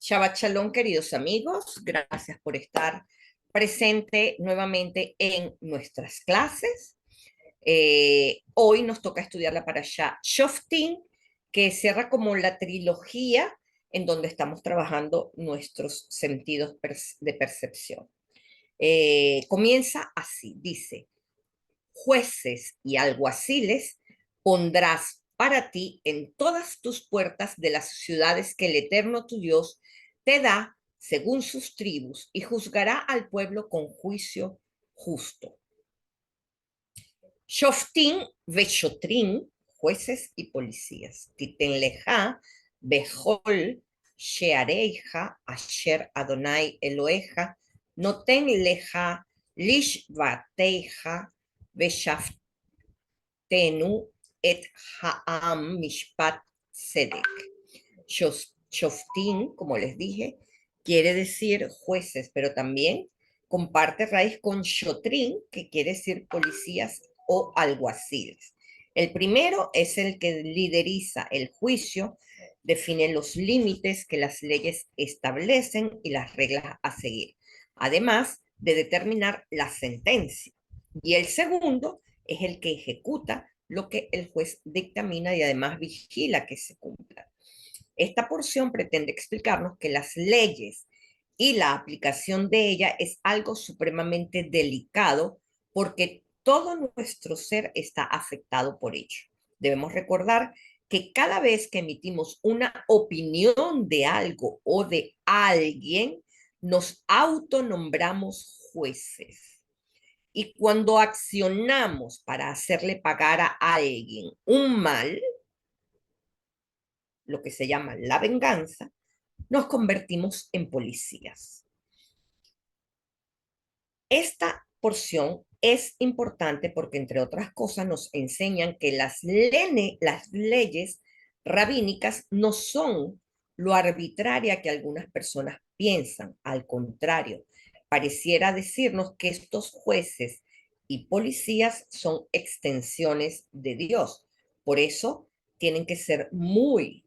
Shabbat Shalom, queridos amigos. Gracias por estar presente nuevamente en nuestras clases. Hoy nos toca estudiar la parashá Shoftim, que cierra como la trilogía en donde estamos trabajando nuestros sentidos de percepción. Comienza así, dice: jueces y alguaciles pondrás para ti en todas tus puertas de las ciudades que el Eterno tu Dios te da según sus tribus, y juzgará al pueblo con juicio justo. Shoftim veshotrim, jueces y policías. Titenleja behol sheareja asher Adonai Eloheja noten leja lishvateja beshaftenu et ha'am mishpat sedek. Shoftim, como les dije, quiere decir jueces, pero también comparte raíz con shotrim, que quiere decir policías o alguaciles. El primero es el que lideriza el juicio, define los límites que las leyes establecen y las reglas a seguir, además de determinar la sentencia. Y el segundo es el que ejecuta lo que el juez dictamina y además vigila que se cumpla. Esta porción pretende explicarnos que las leyes y la aplicación de ella es algo supremamente delicado porque todo nuestro ser está afectado por ello. Debemos recordar que cada vez que emitimos una opinión de algo o de alguien, nos autonombramos jueces. Y cuando accionamos para hacerle pagar a alguien un mal, lo que se llama la venganza, nos convertimos en policías. Esta porción es importante porque, entre otras cosas, nos enseñan que las leyes rabínicas no son lo arbitraria que algunas personas piensan. Al contrario, pareciera decirnos que estos jueces y policías son extensiones de Dios. Por eso tienen que ser muy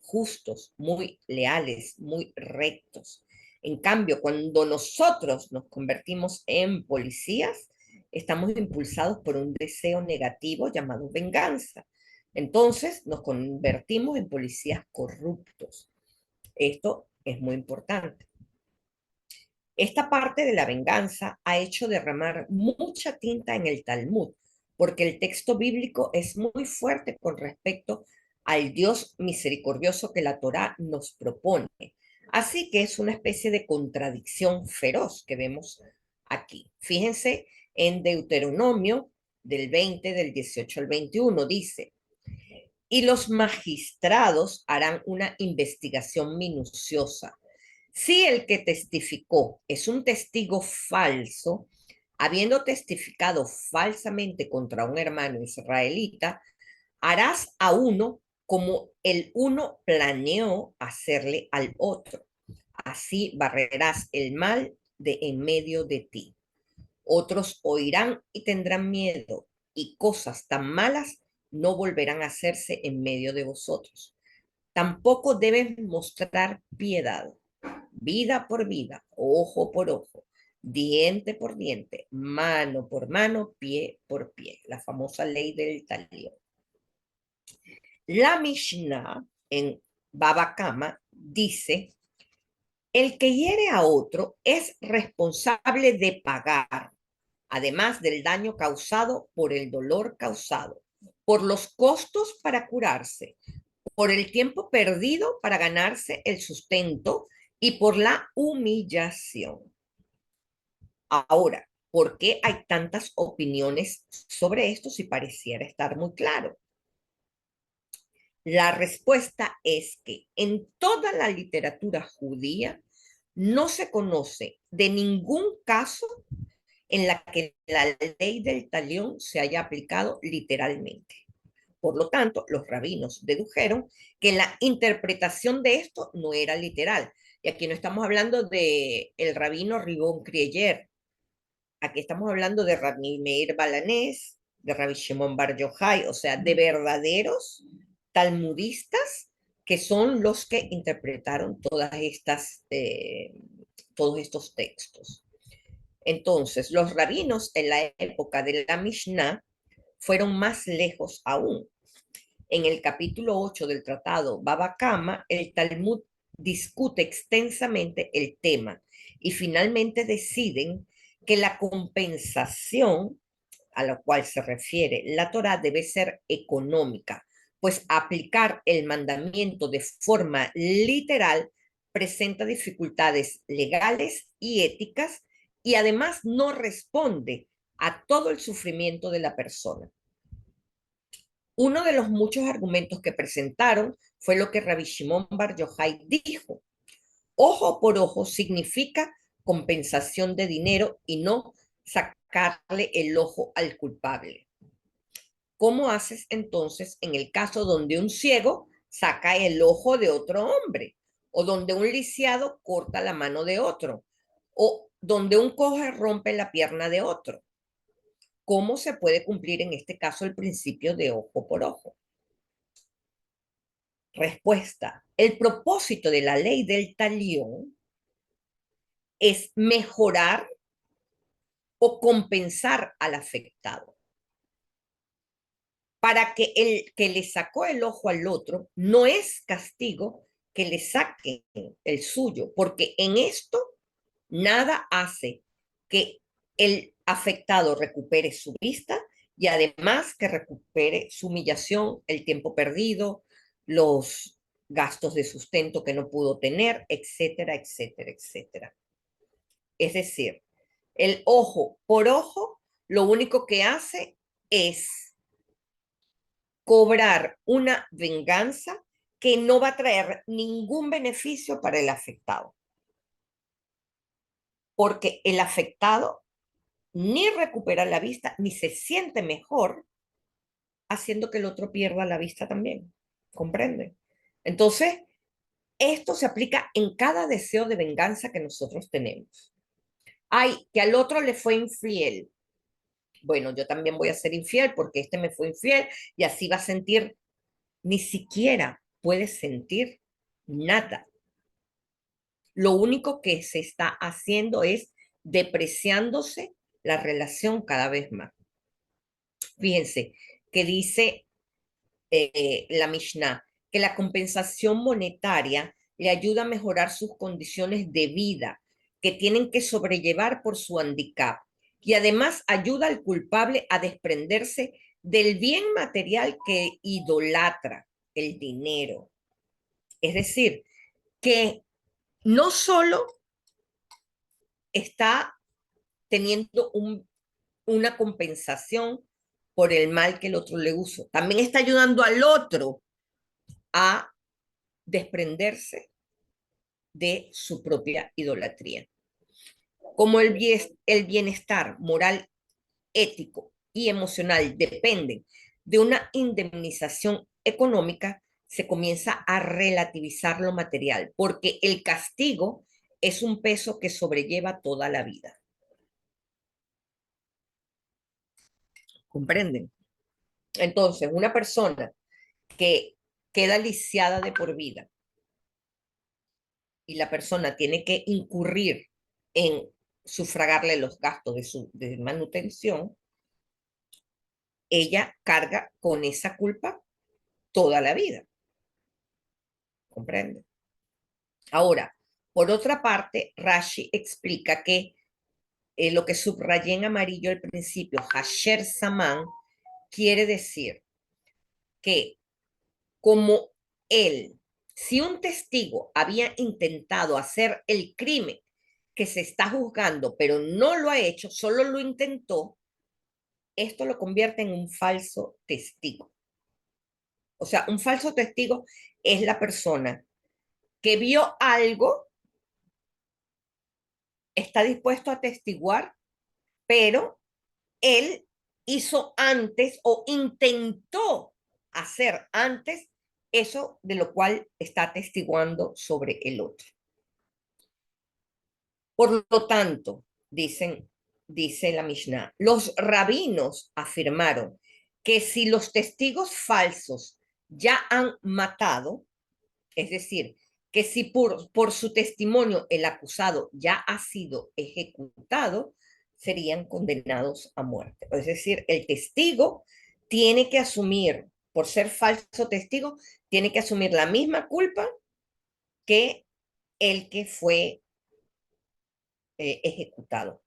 justos, muy leales, muy rectos. En cambio, cuando nosotros nos convertimos en policías, estamos impulsados por un deseo negativo llamado venganza. Entonces nos convertimos en policías corruptos. Esto es muy importante. Esta parte de la venganza ha hecho derramar mucha tinta en el Talmud, porque el texto bíblico es muy fuerte con respecto al Dios misericordioso que la Torá nos propone. Así que es una especie de contradicción feroz que vemos aquí. Fíjense en Deuteronomio del 20, del 18 al 21, dice: y los magistrados harán una investigación minuciosa. Si el que testificó es un testigo falso, habiendo testificado falsamente contra un hermano israelita, harás a uno como el uno planeó hacerle al otro. Así barrerás el mal de en medio de ti. Otros oirán y tendrán miedo, y cosas tan malas no volverán a hacerse en medio de vosotros. Tampoco deben mostrar piedad, vida por vida, ojo por ojo, diente por diente, mano por mano, pie por pie, la famosa ley del talión. La Mishnah en Baba Kama dice: el que hiere a otro es responsable de pagar, además del daño causado por el dolor causado, por los costos para curarse, por el tiempo perdido para ganarse el sustento y por la humillación. Ahora, ¿por qué hay tantas opiniones sobre esto si pareciera estar muy claro? La respuesta es que en toda la literatura judía no se conoce de ningún caso en la que la ley del talión se haya aplicado literalmente. Por lo tanto, los rabinos dedujeron que la interpretación de esto no era literal. Y aquí no estamos hablando de el rabino Ribon Krieger. Aquí estamos hablando de Rabbi Meir Balanés, de Rabbi Shimon Bar Yochai, o sea, de verdaderos talmudistas que son los que interpretaron todos estos textos. Entonces, los rabinos en la época de la Mishnah fueron más lejos aún. En el capítulo 8 del tratado Baba Kama, el Talmud discute extensamente el tema y finalmente deciden que la compensación a la cual se refiere la Torá debe ser económica, pues aplicar el mandamiento de forma literal presenta dificultades legales y éticas y además no responde a todo el sufrimiento de la persona. Uno de los muchos argumentos que presentaron fue lo que Rabbi Shimon Bar Yochai dijo. Ojo por ojo significa compensación de dinero y no sacarle el ojo al culpable. ¿Cómo haces entonces en el caso donde un ciego saca el ojo de otro hombre? O donde un lisiado corta la mano de otro? O donde un cojo rompe la pierna de otro. ¿Cómo se puede cumplir en este caso el principio de ojo por ojo? Respuesta. El propósito de la ley del talión es mejorar o compensar al afectado. Para que el que le sacó el ojo al otro no es castigo que le saquen el suyo, porque en esto nada hace que el afectado recupere su vista y además que recupere su humillación, el tiempo perdido, los gastos de sustento que no pudo tener, etcétera, etcétera, etcétera. Es decir, el ojo por ojo lo único que hace es cobrar una venganza que no va a traer ningún beneficio para el afectado, porque el afectado ni recupera la vista ni se siente mejor haciendo que el otro pierda la vista también. ¿Comprende? Entonces, esto se aplica en cada deseo de venganza que nosotros tenemos. Ay, que al otro le fue infiel. Bueno, yo también voy a ser infiel porque este me fue infiel y así va a sentir, ni siquiera puede sentir nada. Lo único que se está haciendo es depreciándose la relación cada vez más. Fíjense que dice la Mishnah que la compensación monetaria le ayuda a mejorar sus condiciones de vida que tienen que sobrellevar por su handicap y además ayuda al culpable a desprenderse del bien material que idolatra, el dinero. Es decir, que no solo está teniendo una compensación por el mal que el otro le hizo, también está ayudando al otro a desprenderse de su propia idolatría. Como el bienestar moral, ético y emocional dependen de una indemnización económica, se comienza a relativizar lo material, porque el castigo es un peso que sobrelleva toda la vida. ¿Comprenden? Entonces, una persona que queda lisiada de por vida y la persona tiene que incurrir en sufragarle los gastos de manutención, ella carga con esa culpa toda la vida. ¿Comprende? Ahora, por otra parte, Rashi explica que lo que subrayé en amarillo al principio, Hasher Saman, quiere decir que como él, si un testigo había intentado hacer el crimen que se está juzgando, pero no lo ha hecho, solo lo intentó, esto lo convierte en un falso testigo. O sea, un falso testigo es la persona que vio algo, está dispuesto a testiguar, pero él hizo antes o intentó hacer antes eso de lo cual está testiguando sobre el otro. Por lo tanto, dice la Mishnah, los rabinos afirmaron que si los testigos falsos ya han matado, Es decir, que si por su testimonio el acusado ya ha sido ejecutado, serían condenados a muerte. Es decir, el testigo tiene que asumir, por ser falso testigo, tiene que asumir la misma culpa que el que fue ejecutado.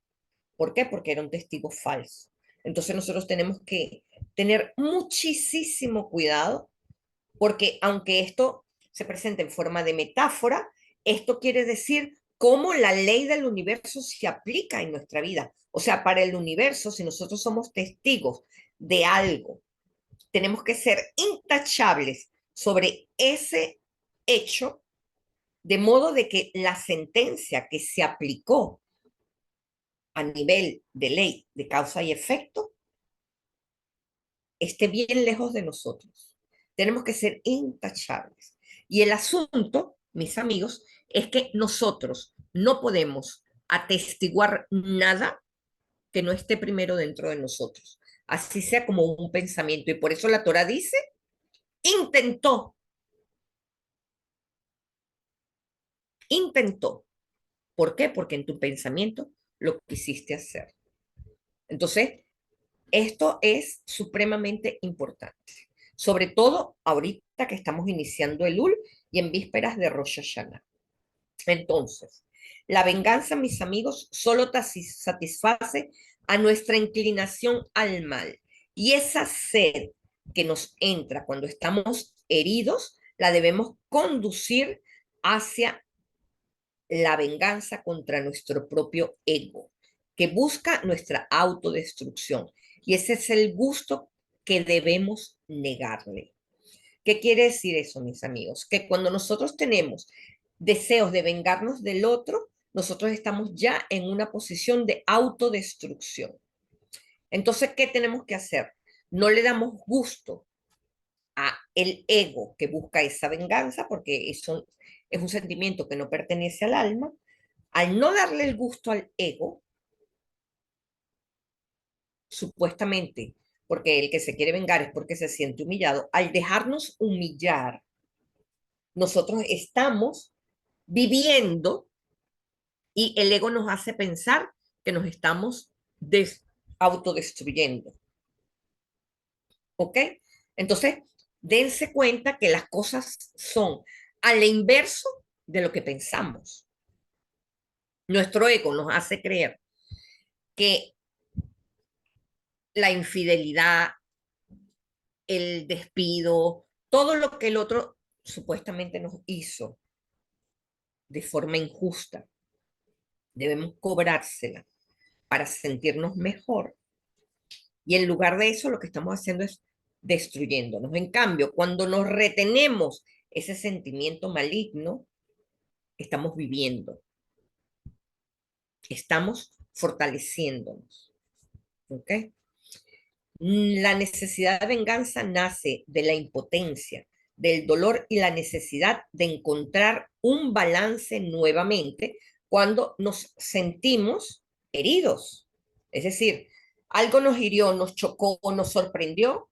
¿Por qué? Porque era un testigo falso. Entonces nosotros tenemos que tener muchísimo cuidado porque aunque esto se presente en forma de metáfora, esto quiere decir cómo la ley del universo se aplica en nuestra vida. O sea, para el universo, si nosotros somos testigos de algo, tenemos que ser intachables sobre ese hecho, de modo de que la sentencia que se aplicó a nivel de ley de causa y efecto esté bien lejos de nosotros. Tenemos que ser intachables. Y el asunto, mis amigos, es que nosotros no podemos atestiguar nada que no esté primero dentro de nosotros, así sea como un pensamiento. Y por eso la Torah dice, intentó, intentó. ¿Por qué? Porque en tu pensamiento lo quisiste hacer. Entonces, esto es supremamente importante, sobre todo ahorita que estamos iniciando el UL y en vísperas de Rosh Hashanah. Entonces, la venganza, mis amigos, solo satisface a nuestra inclinación al mal. Y esa sed que nos entra cuando estamos heridos, la debemos conducir hacia la venganza contra nuestro propio ego, que busca nuestra autodestrucción. Y ese es el gusto que debemos negarle. ¿Qué quiere decir eso, mis amigos? Que cuando nosotros tenemos deseos de vengarnos del otro, nosotros estamos ya en una posición de autodestrucción. Entonces, ¿qué tenemos que hacer? No le damos gusto a el ego que busca esa venganza, porque eso es un sentimiento que no pertenece al alma. Al no darle el gusto al ego, supuestamente, porque el que se quiere vengar es porque se siente humillado, al dejarnos humillar, nosotros estamos viviendo y el ego nos hace pensar que nos estamos autodestruyendo. ¿Ok? Entonces, dense cuenta que las cosas son al inverso de lo que pensamos. Nuestro ego nos hace creer que la infidelidad, el despido, todo lo que el otro supuestamente nos hizo de forma injusta, debemos cobrársela para sentirnos mejor. Y en lugar de eso, lo que estamos haciendo es destruyéndonos. En cambio, cuando nos retenemos ese sentimiento maligno, estamos viviendo, estamos fortaleciéndonos. ¿Ok? La necesidad de venganza nace de la impotencia, del dolor y la necesidad de encontrar un balance nuevamente cuando nos sentimos heridos. Es decir, algo nos hirió, nos chocó, nos sorprendió,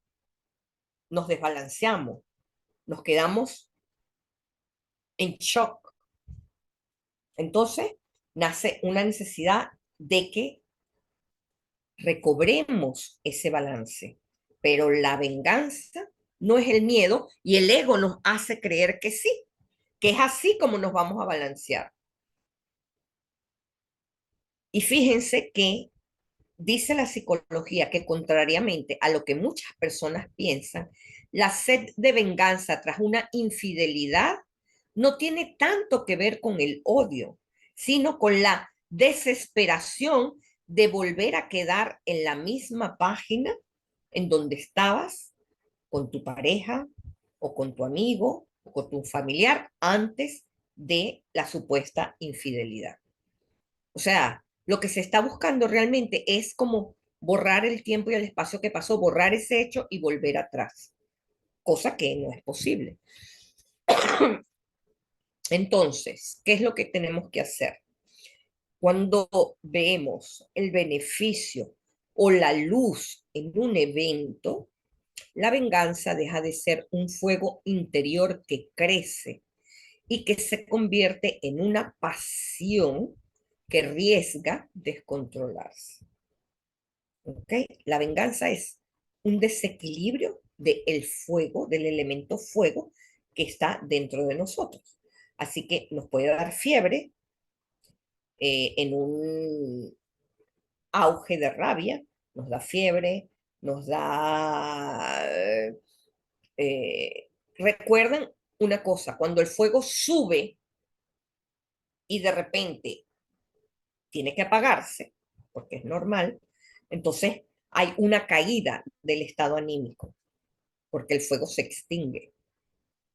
nos desbalanceamos, nos quedamos en shock. Entonces, nace una necesidad de que recobremos ese balance. Pero la venganza no es el miedo y el ego nos hace creer que sí, que es así como nos vamos a balancear. Y fíjense que dice la psicología que contrariamente a lo que muchas personas piensan, la sed de venganza tras una infidelidad no tiene tanto que ver con el odio, sino con la desesperación de volver a quedar en la misma página en donde estabas con tu pareja o con tu amigo o con tu familiar antes de la supuesta infidelidad. O sea, lo que se está buscando realmente es como borrar el tiempo y el espacio que pasó, borrar ese hecho y volver atrás, cosa que no es posible. Entonces, ¿qué es lo que tenemos que hacer? Cuando vemos el beneficio o la luz en un evento, la venganza deja de ser un fuego interior que crece y que se convierte en una pasión que riesga descontrolarse. ¿Ok? La venganza es un desequilibrio del fuego, del elemento fuego que está dentro de nosotros. Así que nos puede dar fiebre en un auge de rabia, nos da fiebre, nos da... recuerden una cosa, cuando el fuego sube y de repente tiene que apagarse, porque es normal, entonces hay una caída del estado anímico, porque el fuego se extingue.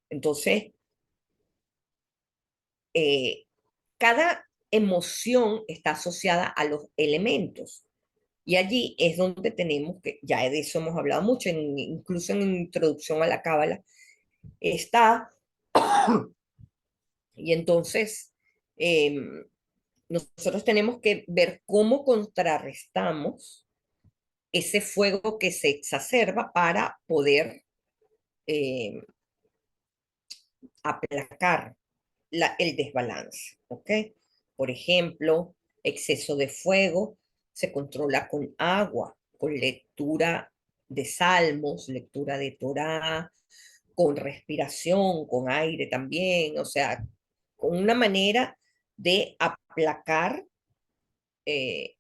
Entonces, eh, cada emoción está asociada a los elementos. Y allí es donde tenemos que, ya de eso hemos hablado mucho, incluso en Introducción a la Cábala, está, y entonces nosotros tenemos que ver cómo contrarrestamos ese fuego que se exacerba para poder eh, aplacar el desbalance, ¿ok? Por ejemplo, exceso de fuego se controla con agua, con lectura de salmos, lectura de Torá, con respiración, con aire también, o sea, con una manera de aplacar eh,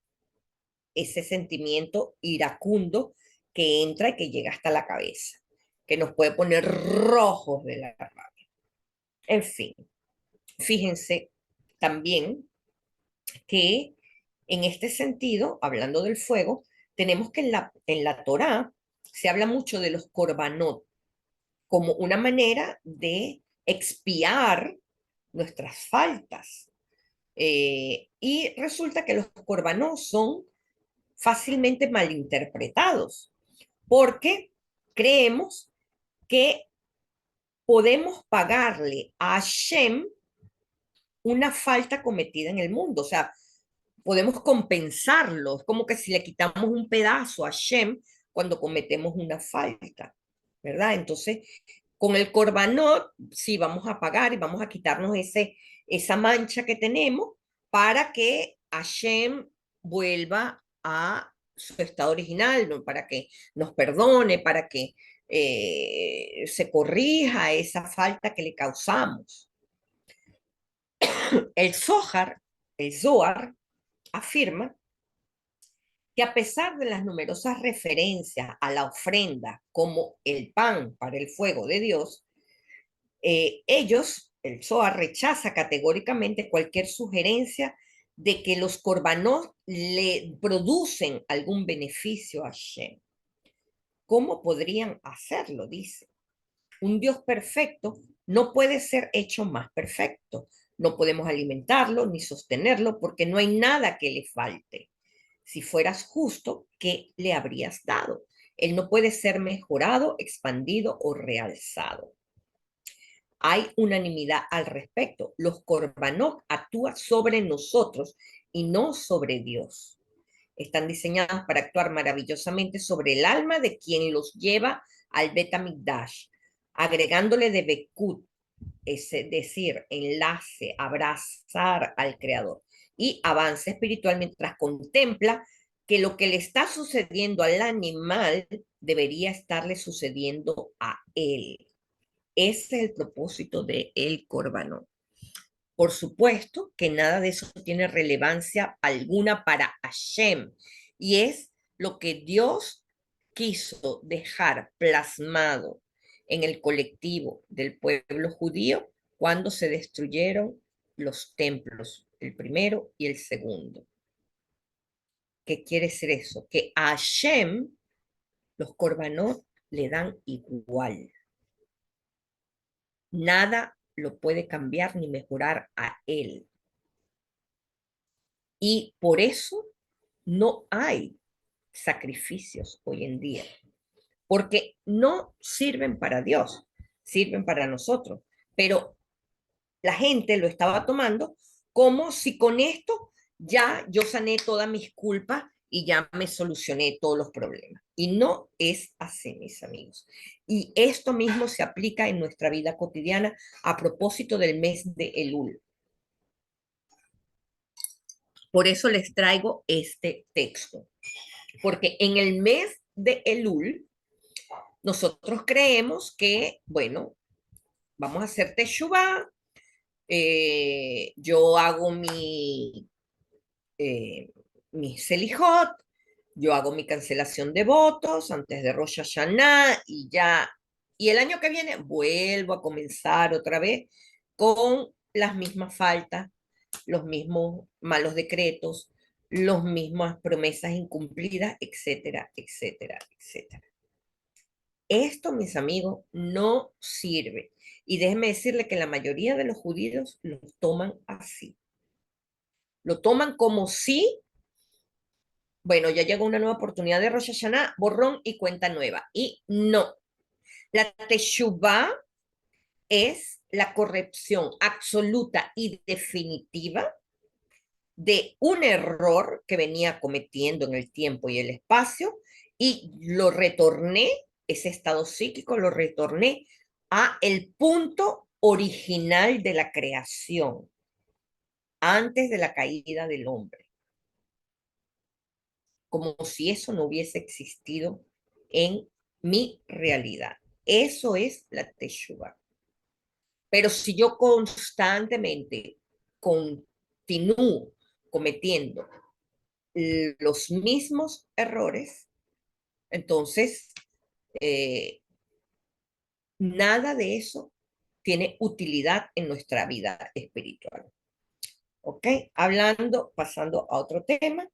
ese sentimiento iracundo que entra y que llega hasta la cabeza, que nos puede poner rojos de la rabia. En fin, fíjense también que en este sentido, hablando del fuego, tenemos que en la Torá se habla mucho de los korbanot como una manera de expiar nuestras faltas. Y resulta que los korbanot son fácilmente malinterpretados, porque creemos que podemos pagarle a Hashem una falta cometida en el mundo. O sea, podemos compensarlo. Es como que si le quitamos un pedazo a Hashem cuando cometemos una falta, ¿verdad? Entonces, con el corbanot, sí, vamos a pagar y vamos a quitarnos esa mancha que tenemos para que Hashem vuelva a su estado original, ¿no? Para que nos perdone, para que se corrija esa falta que le causamos. El Zohar, el Zohar, afirma que a pesar de las numerosas referencias a la ofrenda como el pan para el fuego de Dios, el Zohar rechaza categóricamente cualquier sugerencia de que los corbanos le producen algún beneficio a Hashem. ¿Cómo podrían hacerlo? Dice. Un Dios perfecto no puede ser hecho más perfecto. No podemos alimentarlo ni sostenerlo porque no hay nada que le falte. Si fueras justo, ¿qué le habrías dado? Él no puede ser mejorado, expandido o realzado. Hay unanimidad al respecto. Los korbanot actúan sobre nosotros y no sobre Dios. Están diseñados para actuar maravillosamente sobre el alma de quien los lleva al Bet HaMikdash, agregándole de Bekut, es decir, enlace, abrazar al Creador, y avanza espiritual mientras contempla que lo que le está sucediendo al animal debería estarle sucediendo a él. Ese es el propósito de el Corbanó. Por supuesto que nada de eso tiene relevancia alguna para Hashem, y es lo que Dios quiso dejar plasmado en el colectivo del pueblo judío cuando se destruyeron los templos, el primero y el segundo. ¿Qué quiere decir eso? Que a Hashem los korbanot le dan igual. Nada lo puede cambiar ni mejorar a él. Y por eso no hay sacrificios hoy en día, porque no sirven para Dios, sirven para nosotros. Pero la gente lo estaba tomando como si con esto ya yo sané todas mis culpas y ya me solucioné todos los problemas. Y no es así, mis amigos. Y esto mismo se aplica en nuestra vida cotidiana a propósito del mes de Elul. Por eso les traigo este texto, porque en el mes de Elul nosotros creemos que, bueno, vamos a hacer Teshuvah, yo hago eh, mi Selijot, yo hago mi cancelación de votos antes de Rosh Hashanah y ya, y el año que viene vuelvo a comenzar otra vez con las mismas faltas, los mismos malos decretos, las mismas promesas incumplidas, etcétera, etcétera, etcétera. Esto, mis amigos, no sirve. Y déjenme decirle que la mayoría de los judíos lo toman así. Lo toman como si, bueno, ya llegó una nueva oportunidad de Rosh Hashanah, borrón y cuenta nueva. Y no. La Teshuvah es la corrección absoluta y definitiva de un error que venía cometiendo en el tiempo y el espacio y lo retorné, ese estado psíquico lo retorné a el punto original de la creación, antes de la caída del hombre, como si eso no hubiese existido en mi realidad. Eso es la Teshuvah. Pero si yo constantemente continúo cometiendo los mismos errores, entonces nada de eso tiene utilidad en nuestra vida espiritual. ¿Ok? Hablando, pasando a otro tema,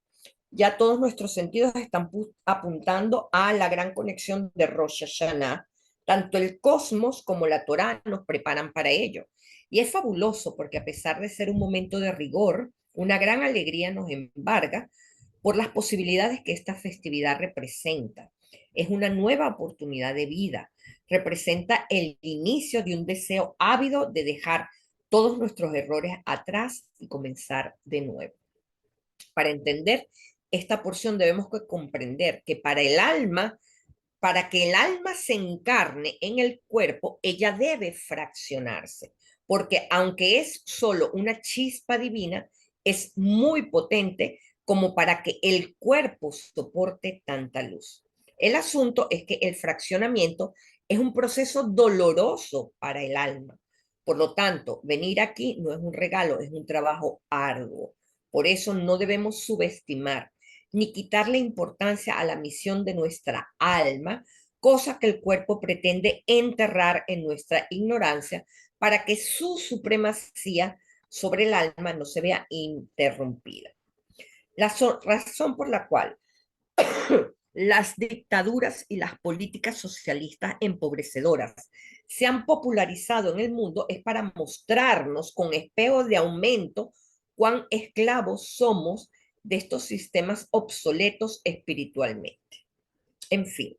ya todos nuestros sentidos están apuntando a la gran conexión de Rosh Hashanah. Tanto el cosmos como la Torá nos preparan para ello. Y es fabuloso porque a pesar de ser un momento de rigor, una gran alegría nos embarga por las posibilidades que esta festividad representa. Es una nueva oportunidad de vida, representa el inicio de un deseo ávido de dejar todos nuestros errores atrás y comenzar de nuevo. Para entender esta porción debemos comprender que para que el alma se encarne en el cuerpo, ella debe fraccionarse, porque aunque es solo una chispa divina, es muy potente como para que el cuerpo soporte tanta luz. El asunto es que el fraccionamiento es un proceso doloroso para el alma. Por lo tanto, venir aquí no es un regalo, es un trabajo arduo. Por eso no debemos subestimar ni quitarle importancia a la misión de nuestra alma, cosa que el cuerpo pretende enterrar en nuestra ignorancia para que su supremacía sobre el alma no se vea interrumpida. La razón por la cual las dictaduras y las políticas socialistas empobrecedoras se han popularizado en el mundo es para mostrarnos con espejos de aumento cuán esclavos somos de estos sistemas obsoletos espiritualmente. En fin,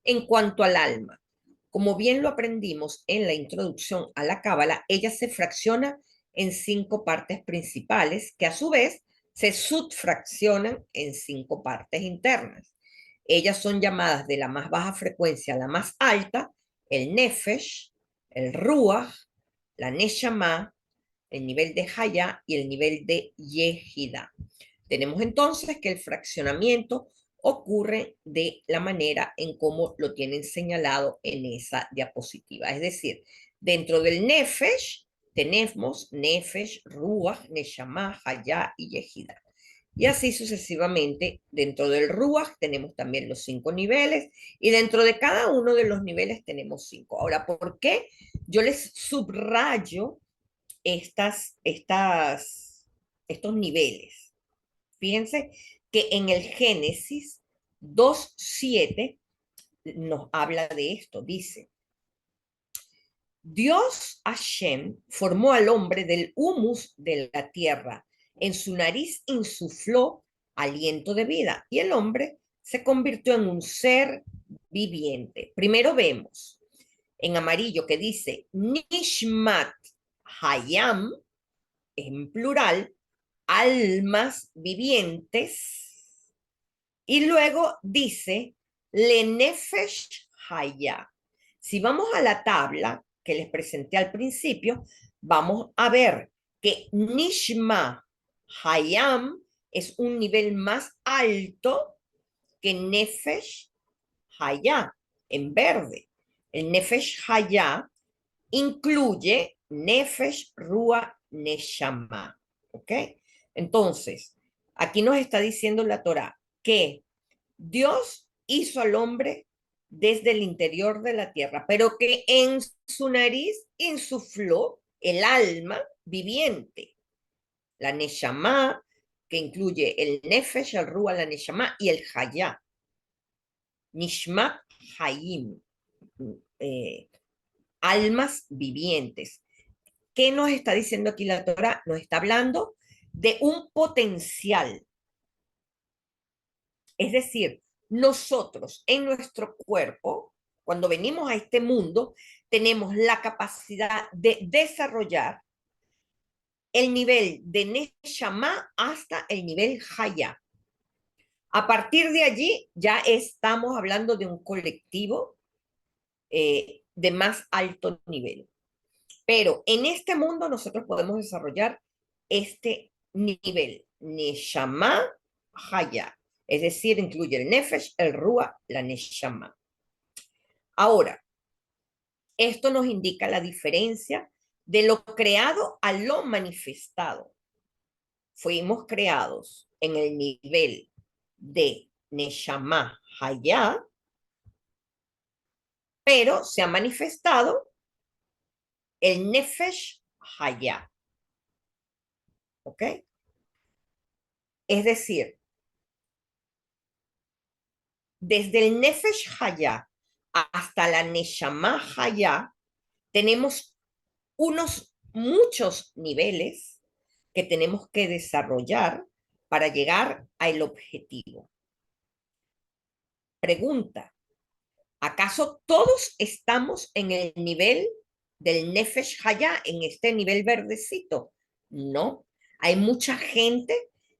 en cuanto al alma, como bien lo aprendimos en la introducción a la Cábala, ella se fracciona en 5 partes principales que a su vez se subfraccionan en 5 partes internas. Ellas son llamadas de la más baja frecuencia a la más alta, el Nefesh, el Ruach, la Neshama, el nivel de Haya y el nivel de Yehida. Tenemos entonces que el fraccionamiento ocurre de la manera en cómo lo tienen señalado en esa diapositiva. Es decir, dentro del Nefesh tenemos Nefesh, Ruach, Neshama, Haya y Yehida. Y así sucesivamente, dentro del Ruach tenemos también los 5 niveles y dentro de cada uno de los niveles tenemos 5. Ahora, ¿por qué yo les subrayo estos niveles? Fíjense que en el Génesis 2:7 nos habla de esto. Dice, Dios Hashem formó al hombre del humus de la tierra. En su nariz insufló aliento de vida y el hombre se convirtió en un ser viviente. Primero vemos en amarillo que dice Nishmat Hayam, en plural, almas vivientes, Y luego dice, le nefesh haya. Si vamos a la tabla que les presenté al principio, vamos a ver que Nishma Hayam es un nivel más alto que Nefesh Haya, en verde. El Nefesh Haya incluye Nefesh, Rúa, Neshama. ¿Ok? Entonces, aquí nos está diciendo la Torá que Dios hizo al hombre desde el interior de la tierra, pero que en su nariz insufló el alma viviente, la Neshama, que incluye el Nefesh, el Rúa, la Neshama y el Hayá. Nishmat Hayim, eh, almas vivientes. ¿Qué nos está diciendo aquí la Torah? Nos está hablando de un potencial. Es decir, nosotros en nuestro cuerpo, cuando venimos a este mundo, tenemos la capacidad de desarrollar el nivel de Neshama hasta el nivel Haya. A partir de allí ya estamos hablando de un colectivo de más alto nivel. Pero en este mundo nosotros podemos desarrollar este nivel, Neshama Haya. Es decir, incluye el Nefesh, el Rúa, la Neshama. Ahora, esto nos indica la diferencia de lo creado a lo manifestado. Fuimos creados en el nivel de Neshama Haya, pero se ha manifestado el Nefesh Haya. ¿Ok? Es decir, desde el Nefesh Haya hasta la Neshama Haya, tenemos muchos niveles que tenemos que desarrollar para llegar al objetivo. Pregunta, ¿acaso todos estamos en el nivel del Nefesh Haya, en este nivel verdecito? No, hay mucha gente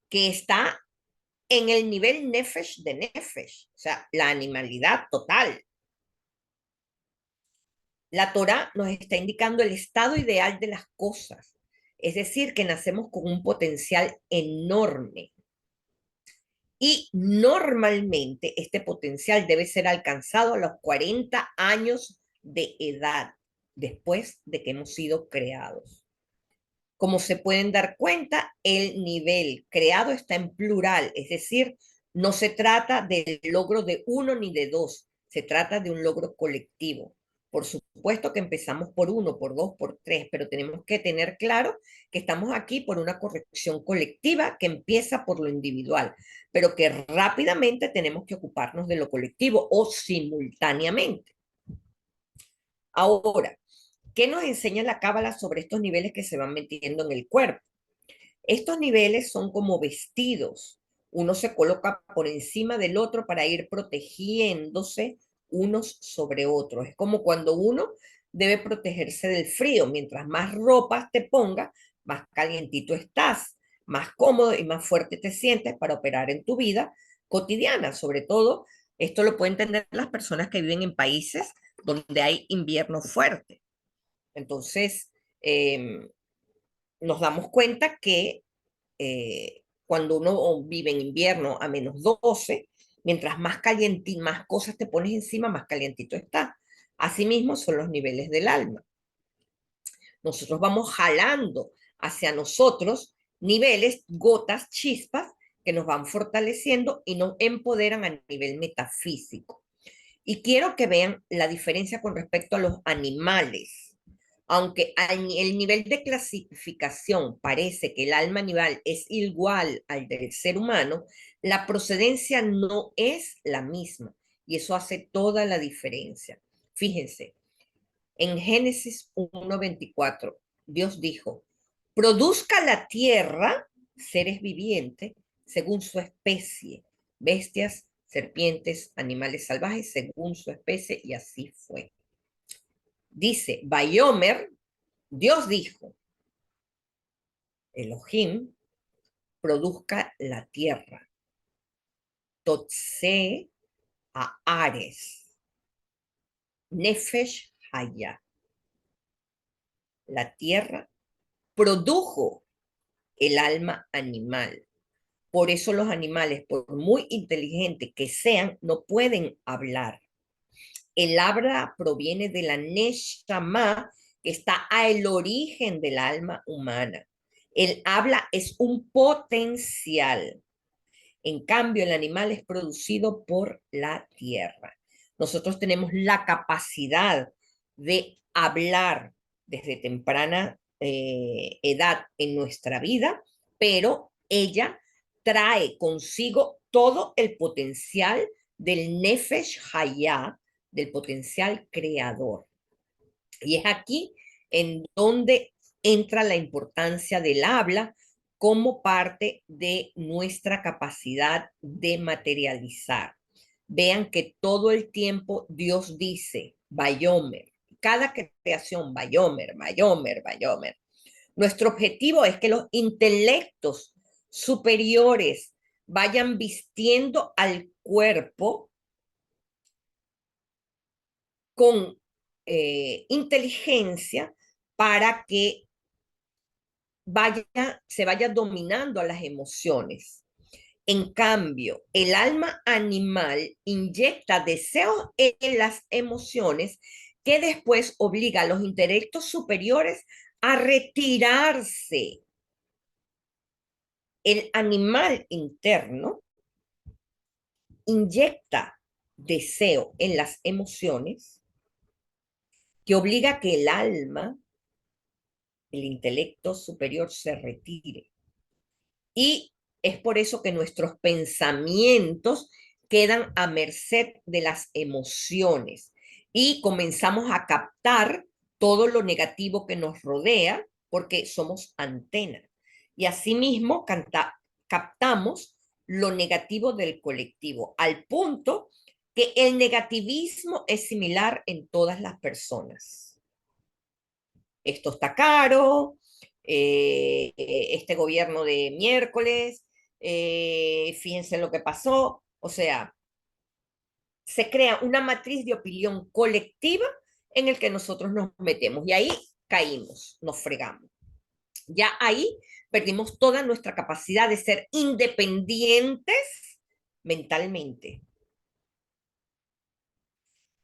que está en el nivel Nefesh de Nefesh, o sea, la animalidad total. La Torá nos está indicando el estado ideal de las cosas, es decir, que nacemos con un potencial enorme y normalmente este potencial debe ser alcanzado a los 40 años de edad, después de que hemos sido creados. Como se pueden dar cuenta, el nivel creado está en plural, es decir, no se trata del logro de uno ni de dos, se trata de un logro colectivo. Por supuesto que empezamos por uno, por dos, por tres, pero tenemos que tener claro que estamos aquí por una corrección colectiva que empieza por lo individual, pero que rápidamente tenemos que ocuparnos de lo colectivo o simultáneamente. Ahora, ¿qué nos enseña la Cábala sobre estos niveles que se van metiendo en el cuerpo? Estos niveles son como vestidos. Uno se coloca por encima del otro para ir protegiéndose unos sobre otros. Es como cuando uno debe protegerse del frío. Mientras más ropas te pongas, más calientito estás, más cómodo y más fuerte te sientes para operar en tu vida cotidiana. Sobre todo, esto lo pueden entender las personas que viven en países donde hay invierno fuerte. Entonces, nos damos cuenta que cuando uno vive en invierno a -12, mientras más caliente y más cosas te pones encima, más calientito está. Asimismo son los niveles del alma. Nosotros vamos jalando hacia nosotros niveles, gotas, chispas que nos van fortaleciendo y nos empoderan a nivel metafísico. Y quiero que vean la diferencia con respecto a los animales. Aunque el nivel de clasificación parece que el alma animal es igual al del ser humano, la procedencia no es la misma y eso hace toda la diferencia. Fíjense, en Génesis 1:24, Dios dijo, produzca la tierra seres vivientes según su especie, bestias, serpientes, animales salvajes según su especie, y así fue. Dice, Bayomer, Dios dijo, Elohim, produzca la tierra. Totse a Ares, Nefesh Haya. La tierra produjo el alma animal. Por eso los animales, por muy inteligentes que sean, no pueden hablar. El habla proviene de la Neshama, que está al origen del alma humana. El habla es un potencial. En cambio, el animal es producido por la tierra. Nosotros tenemos la capacidad de hablar desde temprana edad en nuestra vida, pero ella trae consigo todo el potencial del Nefesh Hayah, del potencial creador. Y es aquí en donde entra la importancia del habla como parte de nuestra capacidad de materializar. Vean que todo el tiempo Dios dice, Bayomer, cada creación, Bayomer, Bayomer, Bayomer. Nuestro objetivo es que los intelectos superiores vayan vistiendo al cuerpo con inteligencia para que se vaya dominando a las emociones. En cambio, el alma animal inyecta deseos en las emociones que después obliga a los intelectos superiores a retirarse. El animal interno inyecta deseo en las emociones que obliga a que el alma, el intelecto superior, se retire. Y es por eso que nuestros pensamientos quedan a merced de las emociones y comenzamos a captar todo lo negativo que nos rodea porque somos antena. Y asimismo captamos lo negativo del colectivo, al punto que el negativismo es similar en todas las personas. Esto está caro, este gobierno de miércoles, fíjense lo que pasó, o sea, se crea una matriz de opinión colectiva en el que nosotros nos metemos y ahí caímos, nos fregamos. Ya ahí perdimos toda nuestra capacidad de ser independientes mentalmente.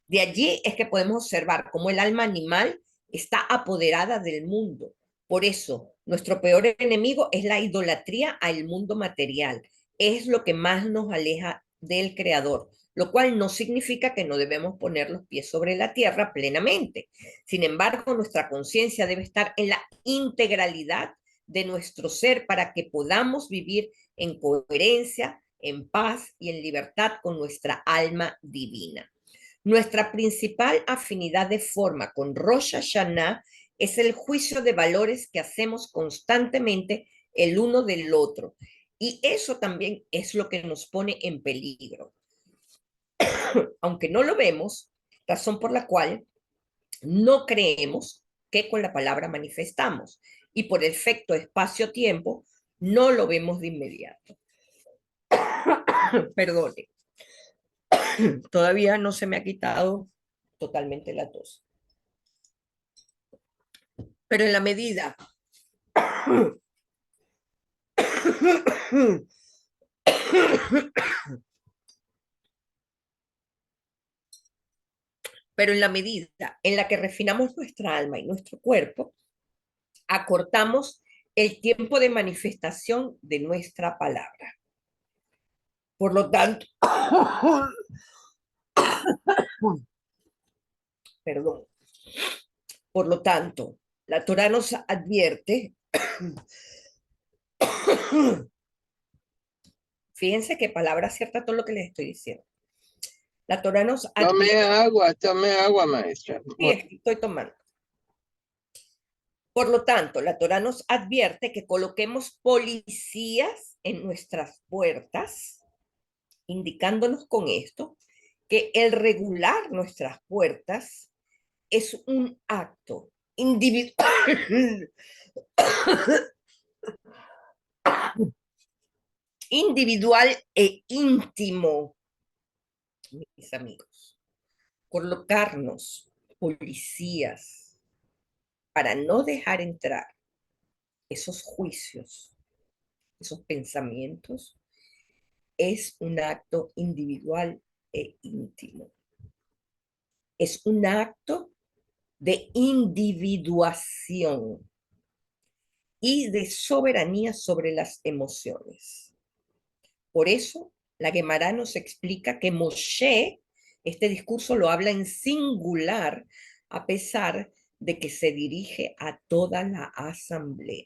De allí es que podemos observar cómo el alma animal está apoderada del mundo. Por eso, nuestro peor enemigo es la idolatría al mundo material. Es lo que más nos aleja del Creador, lo cual no significa que no debemos poner los pies sobre la tierra plenamente. Sin embargo, nuestra conciencia debe estar en la integralidad de nuestro ser para que podamos vivir en coherencia, en paz y en libertad con nuestra alma divina. Nuestra principal afinidad de forma con Rosh Hashanah es el juicio de valores que hacemos constantemente el uno del otro. Y eso también es lo que nos pone en peligro. Aunque no lo vemos, razón por la cual no creemos que con la palabra manifestamos. Y por efecto espacio-tiempo, no lo vemos de inmediato. Perdone, todavía no se me ha quitado totalmente la tos. Pero en la medida pero en la medida en la que refinamos nuestra alma y nuestro cuerpo, acortamos el tiempo de manifestación de nuestra palabra. Por lo tanto, perdón, por lo tanto, la Torah nos advierte, fíjense qué palabra cierta todo lo que les estoy diciendo. La Torah nos Tome agua, maestra. sí, estoy tomando. Por lo tanto, la Torah nos advierte que coloquemos policías en nuestras puertas, indicándonos con esto que el regular nuestras puertas es un acto individual individual e íntimo, mis amigos. Colocarnos policías para no dejar entrar esos juicios, esos pensamientos, es un acto individual e íntimo. Es un acto de individuación y de soberanía sobre las emociones. Por eso, la Gemara nos explica que Moshe, este discurso lo habla en singular, a pesar de que se dirige a toda la asamblea.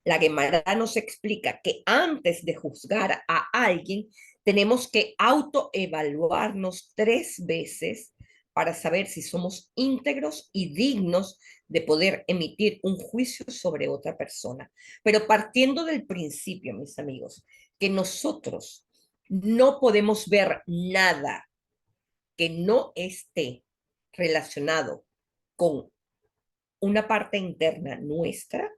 La Gemara nos explica que antes de juzgar a alguien, tenemos que autoevaluarnos 3 veces para saber si somos íntegros y dignos de poder emitir un juicio sobre otra persona. Pero partiendo del principio, mis amigos, que nosotros no podemos ver nada que no esté relacionado con una parte interna nuestra,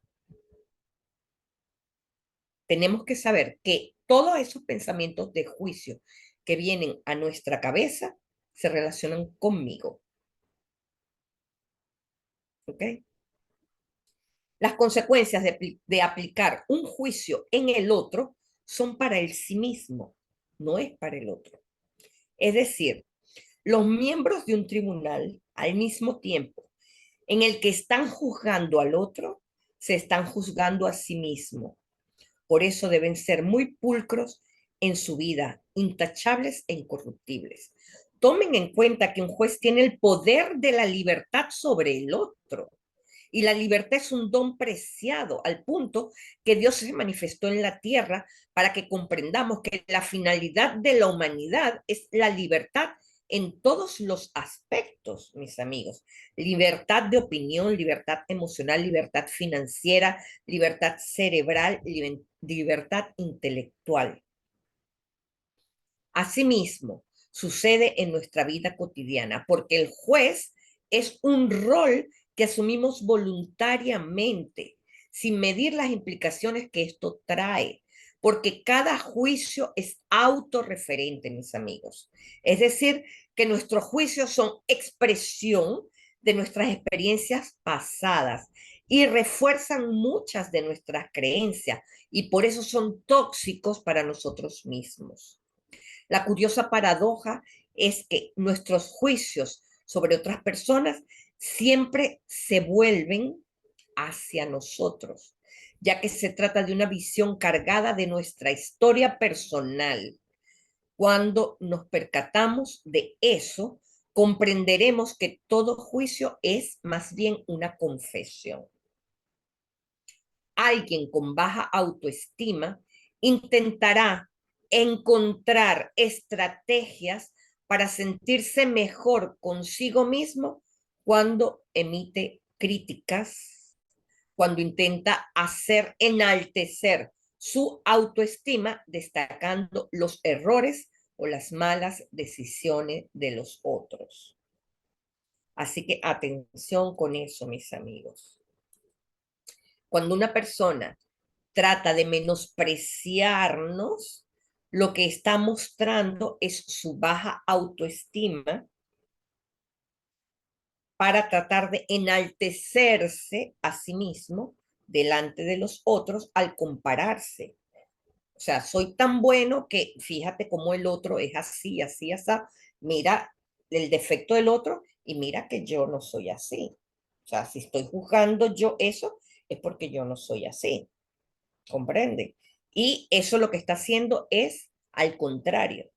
tenemos que saber que todos esos pensamientos de juicio que vienen a nuestra cabeza se relacionan conmigo. ¿Ok? Las consecuencias de aplicar un juicio en el otro son para el sí mismo, no es para el otro. Es decir, los miembros de un tribunal, al mismo tiempo en el que están juzgando al otro, se están juzgando a sí mismo. Por eso deben ser muy pulcros en su vida, intachables e incorruptibles. Tomen en cuenta que un juez tiene el poder de la libertad sobre el otro. Y la libertad es un don preciado, al punto que Dios se manifestó en la tierra para que comprendamos que la finalidad de la humanidad es la libertad en todos los aspectos, mis amigos. Libertad de opinión, libertad emocional, libertad financiera, libertad cerebral, libertad intelectual. Asimismo, sucede en nuestra vida cotidiana, porque el juez es un rol que asumimos voluntariamente, sin medir las implicaciones que esto trae, porque cada juicio es autorreferente, mis amigos. Es decir, que nuestros juicios son expresión de nuestras experiencias pasadas y refuerzan muchas de nuestras creencias y por eso son tóxicos para nosotros mismos. La curiosa paradoja es que nuestros juicios sobre otras personas siempre se vuelven hacia nosotros, ya que se trata de una visión cargada de nuestra historia personal. Cuando nos percatamos de eso, comprenderemos que todo juicio es más bien una confesión. Alguien con baja autoestima intentará encontrar estrategias para sentirse mejor consigo mismo cuando emite críticas, cuando intenta enaltecer su autoestima, destacando los errores o las malas decisiones de los otros. Así que atención con eso, mis amigos. Cuando una persona trata de menospreciarnos, lo que está mostrando es su baja autoestima para tratar de enaltecerse a sí mismo delante de los otros al compararse. O sea, soy tan bueno que fíjate cómo el otro es así, así, así. Mira el defecto del otro y mira que yo no soy así. O sea, si estoy juzgando yo eso, es porque yo no soy así. ¿Comprende? Y eso lo que está haciendo es, al contrario,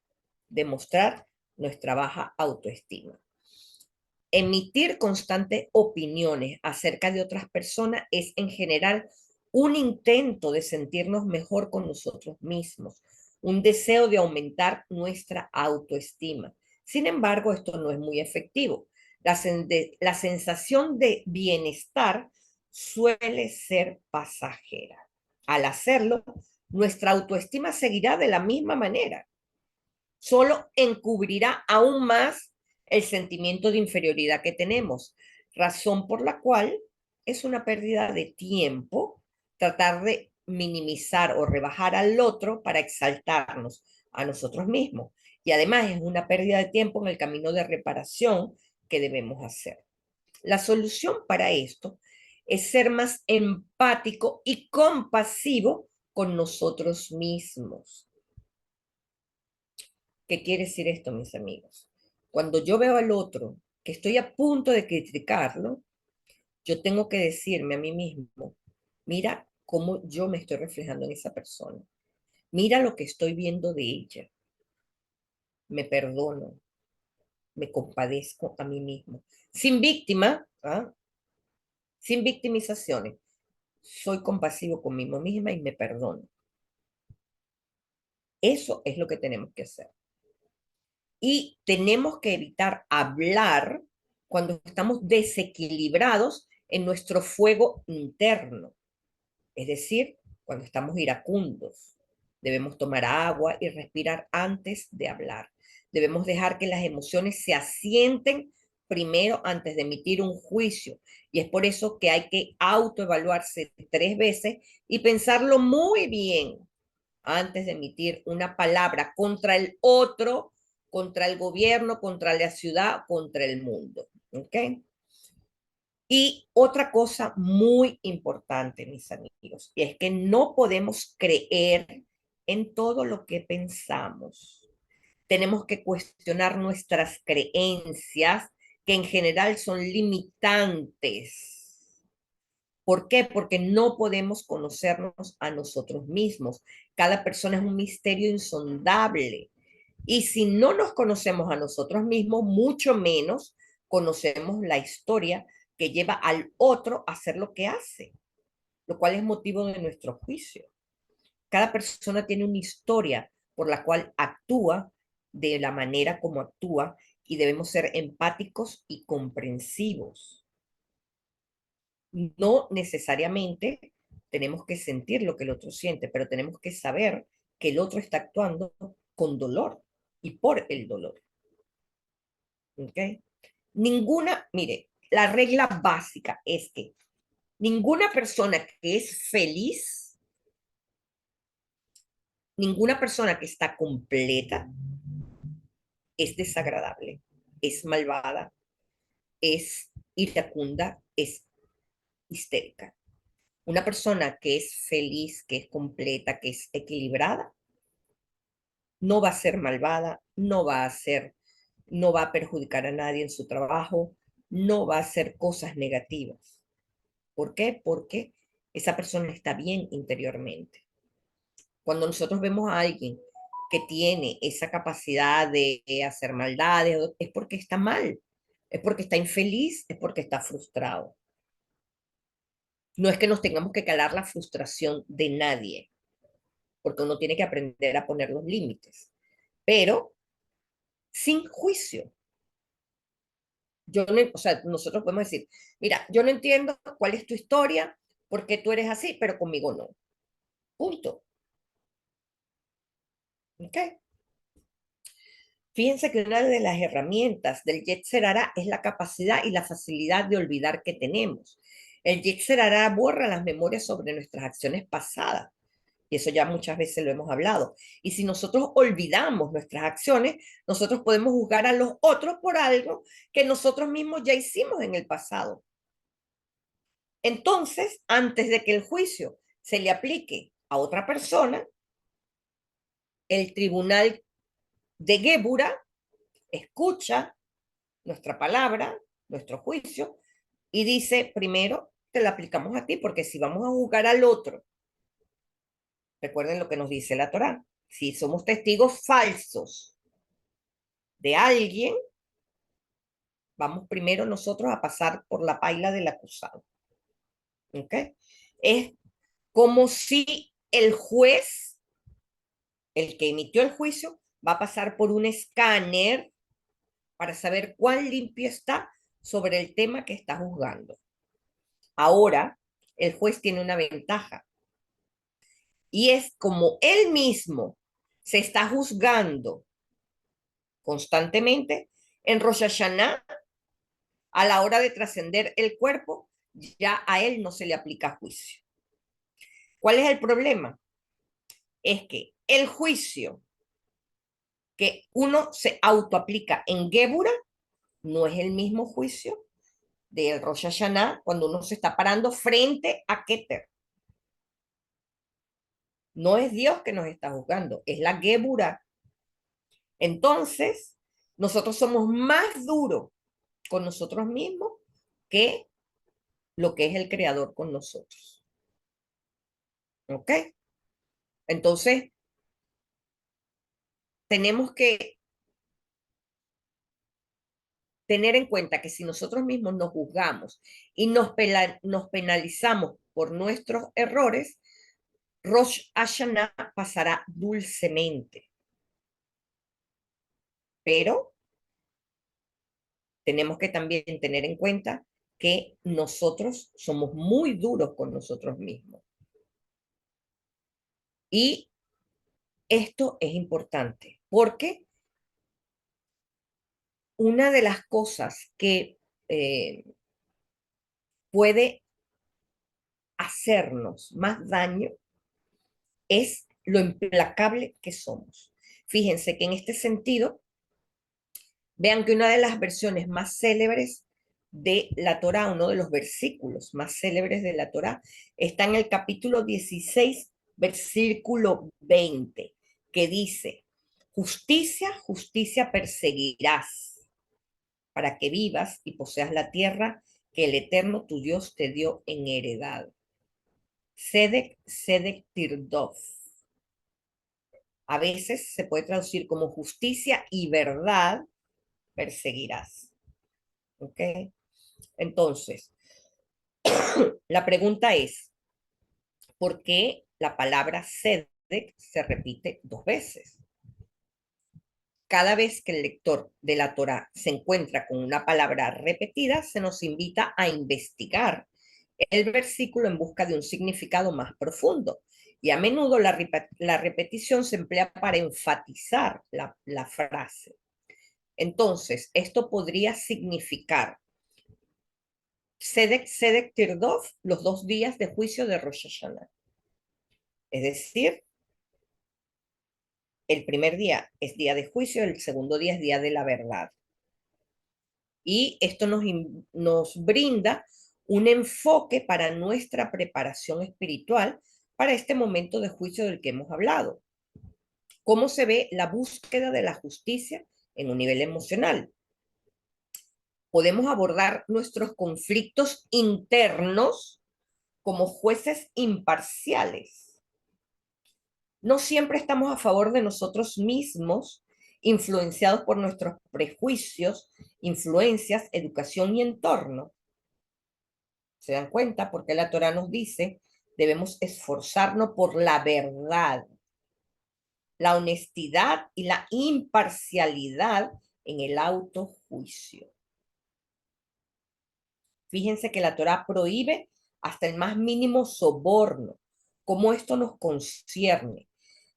demostrar nuestra baja autoestima. Emitir constantes opiniones acerca de otras personas es en general un intento de sentirnos mejor con nosotros mismos, un deseo de aumentar nuestra autoestima. Sin embargo, esto no es muy efectivo. La sensación de bienestar suele ser pasajera. Al hacerlo, nuestra autoestima seguirá de la misma manera, solo encubrirá aún más el sentimiento de inferioridad que tenemos, razón por la cual es una pérdida de tiempo tratar de minimizar o rebajar al otro para exaltarnos a nosotros mismos. Y además es una pérdida de tiempo en el camino de reparación que debemos hacer. La solución para esto es ser más empático y compasivo con nosotros mismos. ¿Qué quiere decir esto, mis amigos? Cuando yo veo al otro que estoy a punto de criticarlo, yo tengo que decirme a mí mismo, mira cómo yo me estoy reflejando en esa persona. Mira lo que estoy viendo de ella. Me perdono, me compadezco a mí mismo. Sin víctima, ¿ah? Sin victimizaciones. Soy compasivo conmigo misma y me perdono. Eso es lo que tenemos que hacer. Y tenemos que evitar hablar cuando estamos desequilibrados en nuestro fuego interno. Es decir, cuando estamos iracundos. Debemos tomar agua y respirar antes de hablar. Debemos dejar que las emociones se asienten primero antes de emitir un juicio. Y es por eso que hay que autoevaluarse 3 veces y pensarlo muy bien antes de emitir una palabra contra el otro, contra el gobierno, contra la ciudad, contra el mundo. ¿Ok? Y otra cosa muy importante, mis amigos, es que no podemos creer en todo lo que pensamos. Tenemos que cuestionar nuestras creencias, que en general son limitantes. ¿Por qué? Porque no podemos conocernos a nosotros mismos. Cada persona es un misterio insondable. Y si no nos conocemos a nosotros mismos, mucho menos conocemos la historia que lleva al otro a hacer lo que hace, lo cual es motivo de nuestro juicio. Cada persona tiene una historia por la cual actúa de la manera como actúa y debemos ser empáticos y comprensivos. No necesariamente tenemos que sentir lo que el otro siente, pero tenemos que saber que el otro está actuando con dolor y por el dolor. ¿Ok? Mire, la regla básica es que ninguna persona que es feliz, ninguna persona que está completa es desagradable, es malvada, es iracunda, es histérica. Una persona que es feliz, que es completa, que es equilibrada, no va a ser malvada, no va a perjudicar a nadie en su trabajo, no va a hacer cosas negativas. ¿Por qué? Porque esa persona está bien interiormente. Cuando nosotros vemos a alguien que tiene esa capacidad de hacer maldades, es porque está mal, es porque está infeliz, es porque está frustrado. No es que nos tengamos que calar la frustración de nadie, porque uno tiene que aprender a poner los límites, pero sin juicio. Yo no, o sea, nosotros podemos decir, mira, yo no entiendo cuál es tu historia, por qué tú eres así, pero conmigo no. Punto. ¿Ok? Fíjense que una de las herramientas del Yetzer Hará es la capacidad y la facilidad de olvidar que tenemos. El Yetzer Hará borra las memorias sobre nuestras acciones pasadas. Y eso ya muchas veces lo hemos hablado. Y si nosotros olvidamos nuestras acciones, nosotros podemos juzgar a los otros por algo que nosotros mismos ya hicimos en el pasado. Entonces, antes de que el juicio se le aplique a otra persona, el tribunal de Gébura escucha nuestra palabra, nuestro juicio, y dice, primero, te la aplicamos a ti, porque si vamos a juzgar al otro, recuerden lo que nos dice la Torá, si somos testigos falsos de alguien, vamos primero nosotros a pasar por la paila del acusado. ¿Ok? Es como si el juez, el que emitió el juicio, va a pasar por un escáner para saber cuán limpio está sobre el tema que está juzgando. Ahora, el juez tiene una ventaja y es como él mismo se está juzgando constantemente en Rosh Hashanah, a la hora de trascender el cuerpo, ya a él no se le aplica juicio. ¿Cuál es el problema? Es que el juicio que uno se autoaplica en Gébura no es el mismo juicio del Rosh Hashanah cuando uno se está parando frente a Keter. No es Dios que nos está juzgando, es la Gébura. Entonces, nosotros somos más duros con nosotros mismos que lo que es el Creador con nosotros. ¿Ok? Entonces, tenemos que tener en cuenta que si nosotros mismos nos juzgamos y nos penalizamos por nuestros errores, Rosh Hashanah pasará dulcemente. Pero tenemos que también tener en cuenta que nosotros somos muy duros con nosotros mismos. Y esto es importante porque una de las cosas que eh, puede hacernos más daño es lo implacable que somos. Fíjense que en este sentido, vean que una de las versiones más célebres de la Torá, uno de los versículos más célebres de la Torá, está en el capítulo 16, versículo 20, que dice, justicia, justicia perseguirás para que vivas y poseas la tierra que el Eterno tu Dios te dio en heredad. Sedek, Sedek Tirdof. A veces se puede traducir como justicia y verdad perseguirás. ¿Ok? Entonces, la pregunta es, ¿por qué la palabra Sedek se repite dos veces? Cada vez que el lector de la Torá se encuentra con una palabra repetida, se nos invita a investigar el versículo en busca de un significado más profundo. Y a menudo la repetición se emplea para enfatizar la frase. Entonces, esto podría significar Sedek, Sedek, Tirdof, los 2 días de juicio de Rosh Hashanah. Es decir, el primer día es día de juicio, el segundo día es día de la verdad. Y esto nos brinda un enfoque para nuestra preparación espiritual para este momento de juicio del que hemos hablado. ¿Cómo se ve la búsqueda de la justicia en un nivel emocional? Podemos abordar nuestros conflictos internos como jueces imparciales. No siempre estamos a favor de nosotros mismos, influenciados por nuestros prejuicios, influencias, educación y entorno. ¿Se dan cuenta? Porque la Torah nos dice, debemos esforzarnos por la verdad, la honestidad y la imparcialidad en el autojuicio. Fíjense que la Torah prohíbe hasta el más mínimo soborno, como esto nos concierne.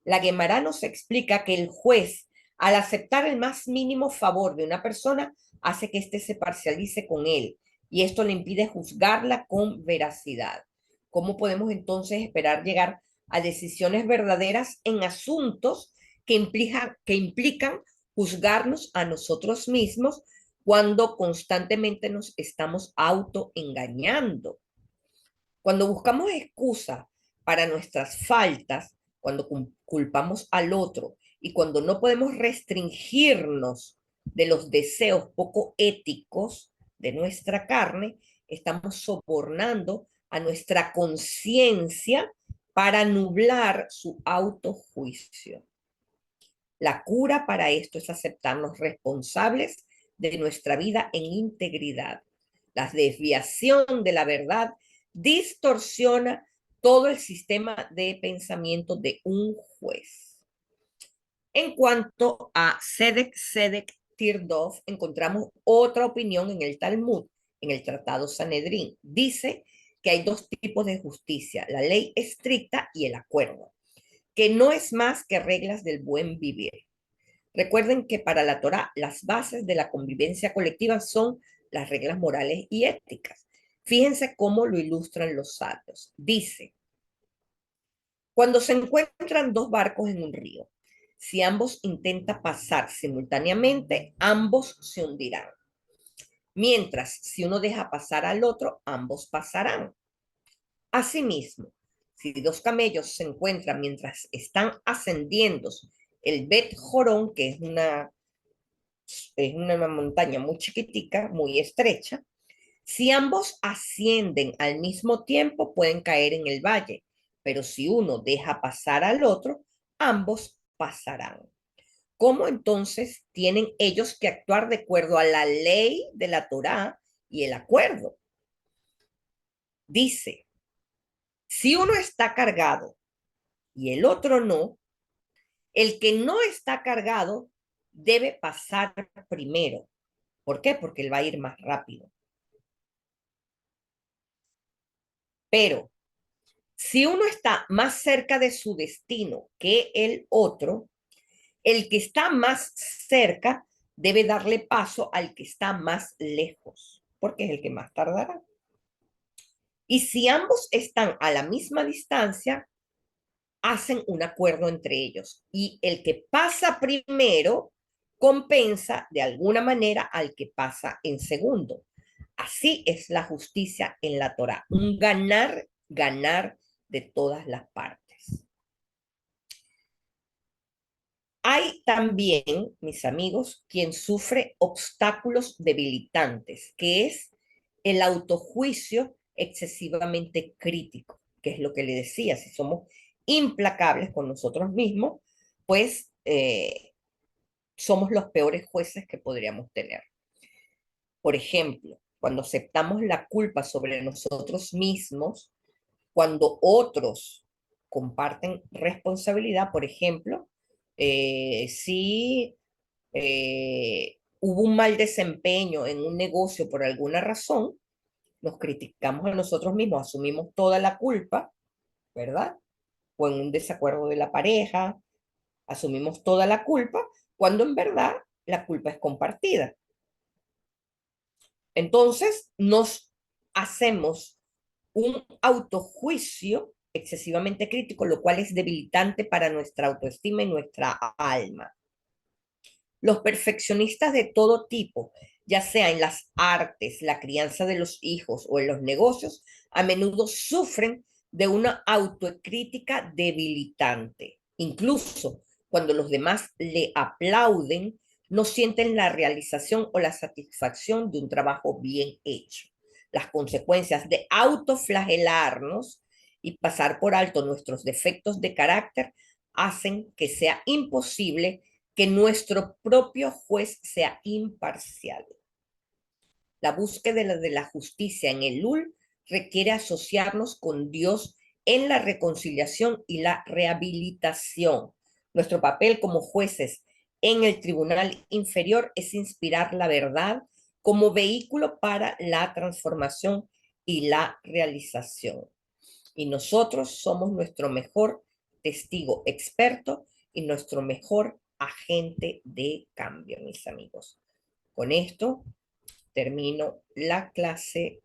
La Guemará nos explica que el juez, al aceptar el más mínimo favor de una persona, hace que éste se parcialice con él, y esto le impide juzgarla con veracidad. ¿Cómo podemos entonces esperar llegar a decisiones verdaderas en asuntos que implican juzgarnos a nosotros mismos cuando constantemente nos estamos autoengañando? Cuando buscamos excusas para nuestras faltas, cuando culpamos al otro y cuando no podemos restringirnos de los deseos poco éticos de nuestra carne, estamos sobornando a nuestra conciencia para nublar su autojuicio. La cura para esto es aceptarnos responsables de nuestra vida en integridad. La desviación de la verdad distorsiona todo el sistema de pensamiento de un juez. En cuanto a Sedek, Sedek, Tirdof, encontramos otra opinión en el Talmud, en el Tratado Sanedrín. Dice que hay dos tipos de justicia, la ley estricta y el acuerdo, que no es más que reglas del buen vivir. Recuerden que para la Torá las bases de la convivencia colectiva son las reglas morales y éticas. Fíjense cómo lo ilustran los sabios. Dice, Cuando se encuentran dos barcos en un río, si ambos intentan pasar simultáneamente, ambos se hundirán. Mientras, si uno deja pasar al otro, ambos pasarán. Asimismo, si dos camellos se encuentran mientras están ascendiendo el Bet Jorón, que es una montaña muy chiquitica, muy estrecha, si ambos ascienden al mismo tiempo, pueden caer en el valle, pero si uno deja pasar al otro, ambos pasarán. ¿Cómo entonces tienen ellos que actuar de acuerdo a la ley de la Torá y el acuerdo? Dice, si uno está cargado y el otro no, el que no está cargado debe pasar primero. ¿Por qué? Porque él va a ir más rápido. Pero si uno está más cerca de su destino que el otro, el que está más cerca debe darle paso al que está más lejos, porque es el que más tardará. Y si ambos están a la misma distancia, hacen un acuerdo entre ellos. Y el que pasa primero compensa de alguna manera al que pasa en segundo. Así es la justicia en la Torah, un ganar, ganar de todas las partes. Hay también, mis amigos, quien sufre obstáculos debilitantes, que es el autojuicio excesivamente crítico, que es lo que le decía, si somos implacables con nosotros mismos, pues somos los peores jueces que podríamos tener. Por ejemplo, cuando aceptamos la culpa sobre nosotros mismos, cuando otros comparten responsabilidad, por ejemplo, si hubo un mal desempeño en un negocio por alguna razón, nos criticamos a nosotros mismos, asumimos toda la culpa, ¿verdad? O en un desacuerdo de la pareja, asumimos toda la culpa, cuando en verdad la culpa es compartida. Entonces, nos hacemos un autojuicio excesivamente crítico, lo cual es debilitante para nuestra autoestima y nuestra alma. Los perfeccionistas de todo tipo, ya sea en las artes, la crianza de los hijos o en los negocios, a menudo sufren de una autocrítica debilitante. Incluso cuando los demás le aplauden, no sienten la realización o la satisfacción de un trabajo bien hecho. Las consecuencias de autoflagelarnos y pasar por alto nuestros defectos de carácter hacen que sea imposible que nuestro propio juez sea imparcial. La búsqueda de la justicia en el Lul requiere asociarnos con Dios en la reconciliación y la rehabilitación. Nuestro papel como jueces en el tribunal inferior es inspirar la verdad como vehículo para la transformación y la realización. Y nosotros somos nuestro mejor testigo experto y nuestro mejor agente de cambio, mis amigos. Con esto termino la clase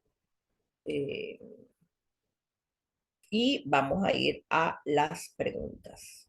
y vamos a ir a las preguntas.